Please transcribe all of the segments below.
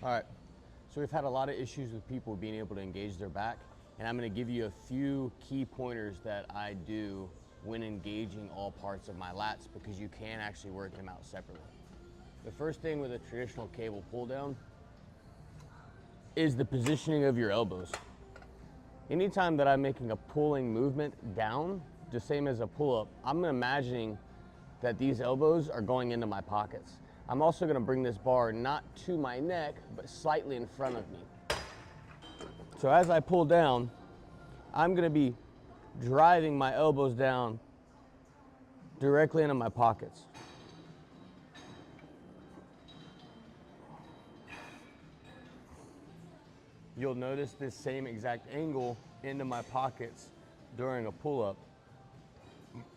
All right, so we've had a lot of issues with people being able to engage their back, and I'm gonna give you a few key pointers that I do when engaging all parts of my lats, because you can actually work them out separately. The first thing with a traditional cable pull down is the positioning of your elbows. Anytime that I'm making a pulling movement down, the same as a pull-up, I'm imagining that these elbows are going into my pockets. I'm also gonna bring this bar not to my neck, but slightly in front of me. So as I pull down, I'm gonna be driving my elbows down directly into my pockets. You'll notice this same exact angle into my pockets during a pull-up.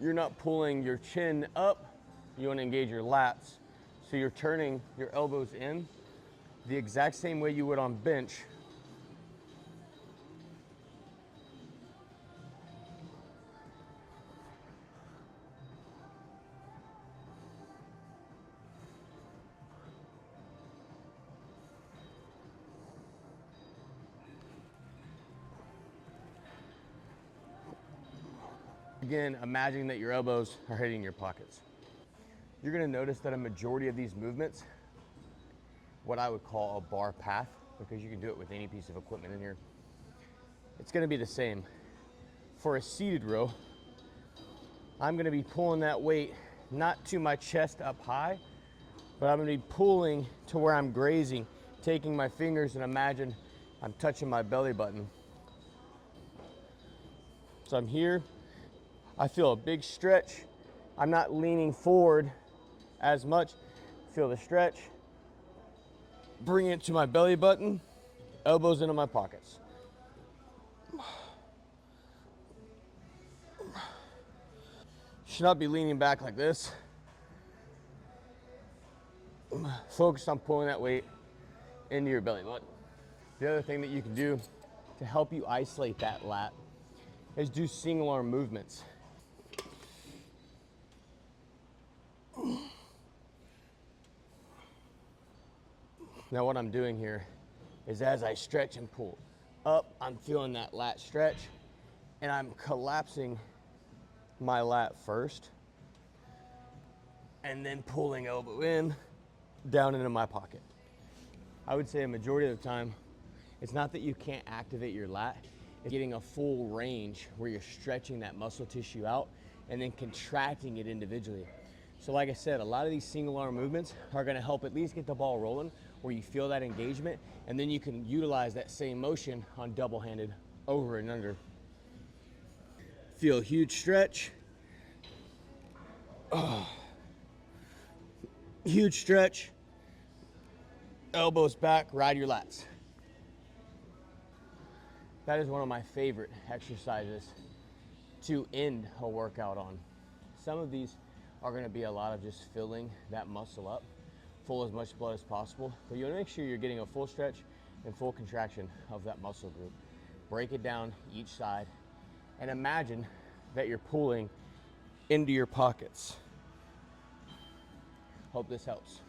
You're not pulling your chin up, you wanna engage your lats. So you're turning your elbows in the exact same way you would on bench. Again, imagining that your elbows are hitting your pockets. You're gonna notice that a majority of these movements, what I would call a bar path, because you can do it with any piece of equipment in here, it's gonna be the same. For a seated row, I'm gonna be pulling that weight not to my chest up high, but I'm gonna be pulling to where I'm grazing, taking my fingers and imagine I'm touching my belly button. So I'm here, I feel a big stretch. I'm not leaning forward as much. Feel the stretch. Bring it to my belly button, elbows into my pockets. Should not be leaning back like this. Focus on pulling that weight into your belly button. The other thing that you can do to help you isolate that lat is do single arm movements. Now what I'm doing here is as I stretch and pull up, I'm feeling that lat stretch and I'm collapsing my lat first and then pulling elbow in, down into my pocket. I would say a majority of the time, it's not that you can't activate your lat, it's getting a full range where you're stretching that muscle tissue out and then contracting it individually. So like I said, a lot of these single arm movements are gonna help at least get the ball rolling where you feel that engagement, and then you can utilize that same motion on double-handed over and under. Feel a huge stretch. Oh. Huge stretch. Elbows back, ride your lats. That is one of my favorite exercises to end a workout on. Some of these are gonna be a lot of just filling that muscle up, full as much blood as possible, but you wanna make sure you're getting a full stretch and full contraction of that muscle group. Break it down each side and imagine that you're pulling into your pockets. Hope this helps.